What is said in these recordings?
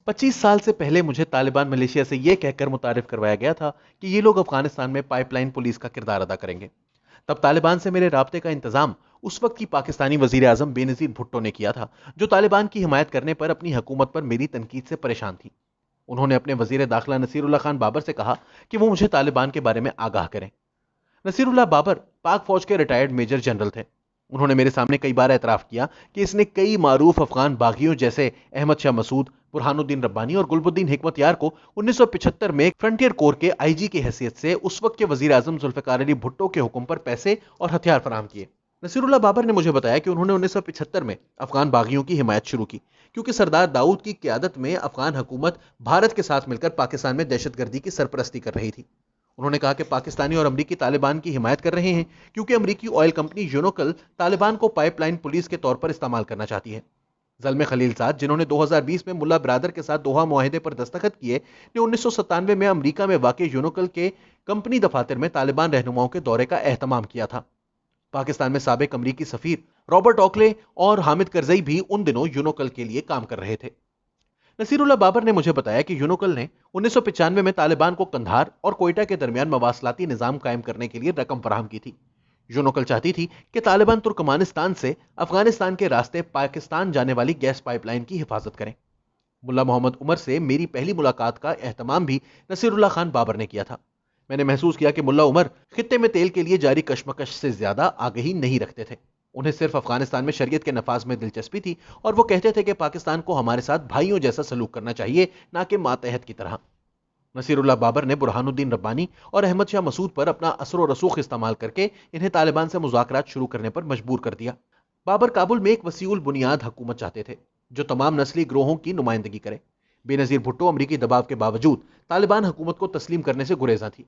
25 साल से पहले मुझे तालिबान मलेशिया से यह कहकर मुतारिफ करवाया गया था कि ये लोग अफगानिस्तान में पाइपलाइन पुलिस का किरदार अदा करेंगे। तब तालिबान से मेरे राब्ते का इंतजाम उस वक्त की पाकिस्तानी वजीर आजम बेनजीर भुट्टो ने किया था, जो तालिबान की हिमायत करने पर अपनी हुकूमत पर मेरी तनकीद से परेशान थी। उन्होंने अपने वजीर दाखिला नसीरुल्लाह खान बाबर से कहा कि वो मुझे तालिबान के बारे में आगाह करें। नसीरुल्लाह बाबर पाक फौज के रिटायर्ड मेजर जनरल थे। उन्होंने मेरे सामने कई बार एतराफ किया कि इसने कई मारूफ अफगान बागियों जैसे अहमद शाह मसूद, बुरहानुद्दीन रब्बानी और गुलबुद्दीन हिकमत यार को 1975 में फ्रंटियर कोर के आईजी की हैसियत से उस वक्त के वजीर आजम जुल्फिकार अली भुट्टो के हुक्म पर पैसे और हथियार फराहम किए। नसीरुल्लाह बाबर ने मुझे बताया कि उन्होंने 1975 में अफगान बागियों की हिमायत शुरू की, क्योंकि सरदार दाऊद की क़यादत में अफगान हुकूमत भारत के साथ मिलकर पाकिस्तान में दहशतगर्दी की सरपरस्ती कर रही थी। उन्होंने कहा कि पाकिस्तानी और अमरीकी तालिबान की हिमायत कर रहे हैं, क्योंकि अमरीकी ऑयल कंपनी यूनोकल तालिबान को पाइपलाइन पुलिस के तौर पर इस्तेमाल करना चाहती है। ज़ल्मे खलीलजाद, जिन्होंने 2020 में मुल्ला ब्रादर के साथ दोहा मुआहिदे पर दस्तखत किए, ने 1997 में अमरीका में वाक़ यूनोकल के कंपनी दफातर में तालिबान रहनुमाओं के दौरे का एहतमाम किया था। पाकिस्तान में साबिक अमरीकी सफीर रॉबर्ट ऑकले और हामिद करजई भी उन दिनों यूनोकल के लिए काम कर रहे थे। नसीरुल्लाह बाबर ने मुझे बताया कि यूनोकल ने 1995 में तालिबान को कंधार और कोयटा के दरमियान मवासलाती निजाम कायम करने के लिए रकम फराहम की थी। यूनोकल चाहती थी कि तालिबान तुर्कमानिस्तान से अफगानिस्तान के रास्ते पाकिस्तान जाने वाली गैस पाइपलाइन की हिफाजत करें। मुल्ला मोहम्मद उमर से मेरी पहली मुलाकात का एहतमाम भी नसीरुल्लाह खान बाबर ने किया था। मैंने महसूस किया कि मुल्ला उमर खित्ते में तेल के लिए जारी कशमकश से ज्यादा आगही नहीं रखते थे। उन्हें सिर्फ अफगानिस्तान में शरीयत के नफाज में दिलचस्पी थी, और वो कहते थे कि पाकिस्तान को हमारे साथ भाइयों जैसा सलूक करना चाहिए, ना कि मातहत की तरह। नसीरुल्लाह बाबर ने बुरहानुद्दीन रब्बानी और अहमद शाह मसूद पर अपना असर व रसूख इस्तेमाल करके इन्हें तालिबान से मुज़ाकरात शुरू करने पर मजबूर कर दिया। बाबर काबुल में एक वसीउल बुनियाद हुकूमत चाहते थे, जो तमाम नस्ली ग्रोहों की नुमाइंदगी करे। बेनजीर भुट्टो अमरीकी दबाव के बावजूद तालिबान हुकूमत को तस्लीम करने से गुरेजा थी।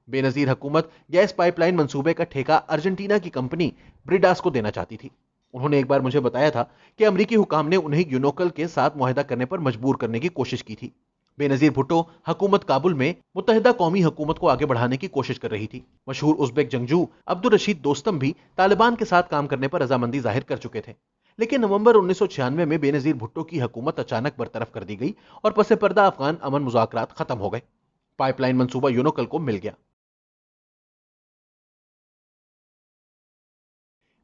बेनजीर हुकूमत गैस पाइपलाइन मंसूबे का ठेका अर्जेंटीना की कंपनी ब्रिडास को देना चाहती थी। उन्होंने एक बार मुझे बताया था कि अमरीकी हुकाम ने उन्हें यूनोकल के साथ मुआहिदा करने पर मजबूर करने की कोशिश की थी। बेनजीर भुट्टो हुकूमत काबुल में मुत्तहिदा कौमी हुकूमत को आगे बढ़ाने की कोशिश कर रही थी। मशहूर उज़्बेक जंगजू अब्दुल रशीद दोस्तम भी तालिबान के साथ काम करने पर रजामंदी जाहिर कर चुके थे। लेकिन नवंबर 1996 में बेनजीर भुट्टो की हुकूमत अचानक बरतरफ कर दी गई और पसे पर्दा अफगान अमन मुज़ाकरात खत्म हो गए। पाइपलाइन मंसूबा यूनोकल को मिल गया।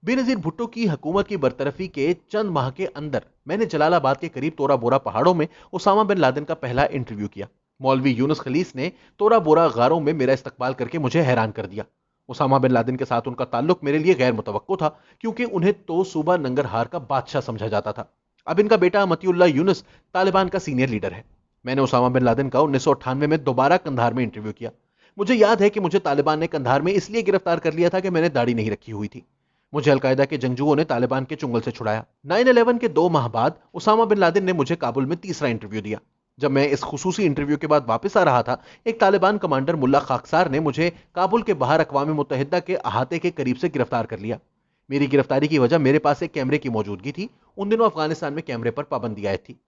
बेनजीर भुट्टो की हुकूमत की बरतरफी के चंद माह के अंदर मैंने जलालाबाद के करीब तोरा बोरा पहाड़ों में उसामा बिन लादेन का पहला इंटरव्यू किया। मौलवी यूनुस खलीस ने तोरा बोरा गारों में मेरा इस्तकबाल करके मुझे हैरान कर दिया। उसामा बिन लादेन के साथ उनका ताल्लुक मेरे लिए गैर मुतवक्को था, क्योंकि उन्हें तो सूबा नंगरहार का बादशाह समझा जाता था। अब इनका बेटा मतीउल्लाह यूनुस तालिबान का सीनियर लीडर है। मैंने उसामा बिन लादेन का 1998 में दोबारा कंधार में इंटरव्यू किया। मुझे याद है कि मुझे तालिबान ने कंधार में इसलिए गिरफ्तार कर लिया था कि मैंने दाढ़ी नहीं रखी हुई थी। मुझे अलकायदा के जंगजुओं ने तालिबान के चुंगल से छुड़ाया। 9/11 के 2 माह बाद उसामा बिन लादेन ने मुझे काबुल में तीसरा इंटरव्यू दिया। जब मैं इस खुसूसी इंटरव्यू के बाद वापस आ रहा था, एक तालिबान कमांडर मुल्ला खाकसार ने मुझे काबुल के बाहर अक़वाम मुत्तहिदा के अहाते के करीब से गिरफ्तार कर लिया। मेरी गिरफ्तारी की वजह मेरे पास एक कैमरे की मौजूदगी थी। उन दिनों अफगानिस्तान में कैमरे पर पाबंदी आयद थी।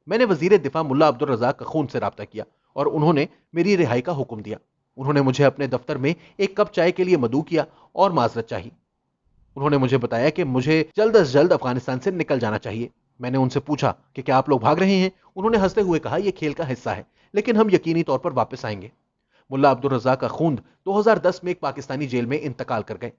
मैंने वजीर दिफा मुल्ला अब्दुल रज़ाक अखून से रब्ता किया और उन्होंने मेरी रिहाई का हुक्म दिया। उन्होंने मुझे अपने दफ्तर में एक कप चाय के लिए मदऊ किया और माजरत चाही। उन्होंने मुझे बताया कि मुझे जल्द से जल्द अफगानिस्तान से निकल जाना चाहिए। मैंने उनसे पूछा कि क्या आप लोग भाग रहे हैं? उन्होंने हंसते हुए कहा, यह खेल का हिस्सा है, लेकिन हम यकीनी तौर पर वापस आएंगे। मुल्ला अब्दुल रज़ाक अखूंद 2010 में एक पाकिस्तानी जेल में इंतकाल कर गए।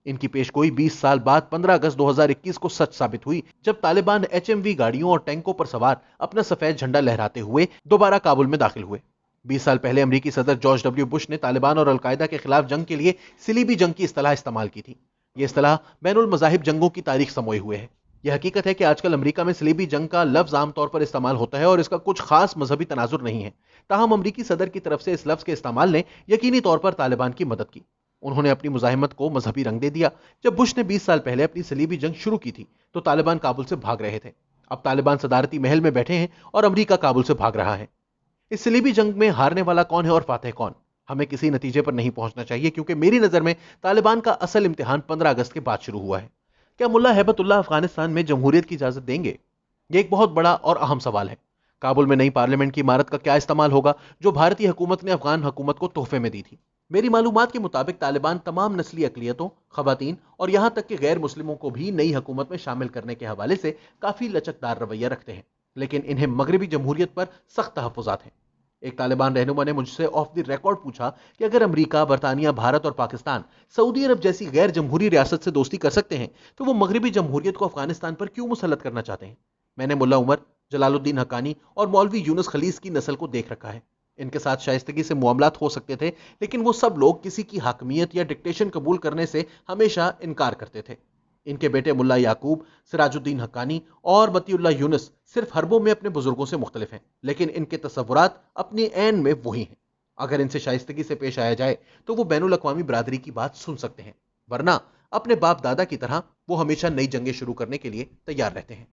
इनकी पेशगोई 20 साल बाद 15 अगस्त 2021 को सच साबित हुई, जब तालिबान HMV गाड़ियों और टैंकों पर सवार अपना सफेद झंडा लहराते हुए दोबारा काबुल में दाखिल हुए। 20 साल पहले अमरीकी सदर जॉर्ज W. बुश ने तालिबान और अलकायदा के खिलाफ जंग के लिए सिलीबी जंग की इस्तेलाह इस्तेमाल की थी। यह इस्तेलाह बैनुल मज़ाहिब जंगों की तारीख समोए हुए है। यह हकीकत है कि आजकल अमेरिका में सलीबी जंग का लफ्ज आमतौर पर इस्तेमाल होता है और इसका कुछ खास मजहबी तनाजुर नहीं है। ताहम अमरीकी सदर की तरफ से इस लफ्ज के इस्तेमाल ने यकीनी तौर पर तालिबान की मदद की। उन्होंने अपनी मुजाहिमत को मजहबी रंग दे दिया। जब बुश ने 20 साल पहले अपनी सलीबी जंग शुरू की थी, तो तालिबान काबुल से भाग रहे थे। अब तालिबान सदारती महल में बैठे हैं और अमरीका काबुल से भाग रहा है। इस सलीबी जंग में हारने वाला कौन है और फातेह कौन? हमें किसी नतीजे पर नहीं पहुंचना चाहिए, क्योंकि मेरी नजर में तालिबान का असल इम्तिहान 15 अगस्त के बाद शुरू हुआ है। क्या मुल्ला हैबतुल्लाह अफगानिस्तान में जमहूरियत की इजाजत देंगे? यह एक बहुत बड़ा और अहम सवाल है। काबुल में नई पार्लियामेंट की इमारत का क्या इस्तेमाल होगा, जो भारतीय हुकूमत ने अफगान हुकूमत को तोहफे में दी थी? मेरी मालूमात के मुताबिक तालिबान तमाम नस्ली अकलियतों, खवातीन और यहां तक कि गैर मुस्लिमों को भी नई हुकूमत में शामिल करने के हवाले से काफी लचकदार रवैया रखते हैं। लेकिन इन्हें मगरबी जमहूरियत पर सख्त तहफ्फुज़ात हैं। एक तालिबान रहनुमा ने मुझसे ऑफ द रिकॉर्ड पूछा कि अगर अमेरिका, बरतानिया, भारत और पाकिस्तान सऊदी अरब जैसी गैर जमहूरी रियासत से दोस्ती कर सकते हैं, तो वो मगरबी जमहूरियत को अफगानिस्तान पर क्यों मुसल्लत करना चाहते हैं? मैंने मुल्ला उमर, जलालुद्दीन हक्कानी और मौलवी यूनुस खलीस की नस्ल को देख रखा है। इनके साथ शाइस्तगी से मामलात हो सकते थे, लेकिन वो सब लोग किसी की हाकमियत या डिक्टेशन कबूल करने से हमेशा इनकार करते थे। इनके बेटे मुल्ला याकूब, सिराजुद्दीन हक्कानी और मतीउल्लाह यूनुस सिर्फ हरबों में अपने बुजुर्गों से मुख्तलिफ हैं, लेकिन इनके तसव्वुरात अपने ऐन में वही हैं। अगर इनसे शाइस्तगी से पेश आया जाए तो वो बैनुल अक़वामी बरादरी की बात सुन सकते हैं, वरना अपने बाप दादा की तरह वो हमेशा नई जंगें शुरू करने के लिए तैयार रहते हैं।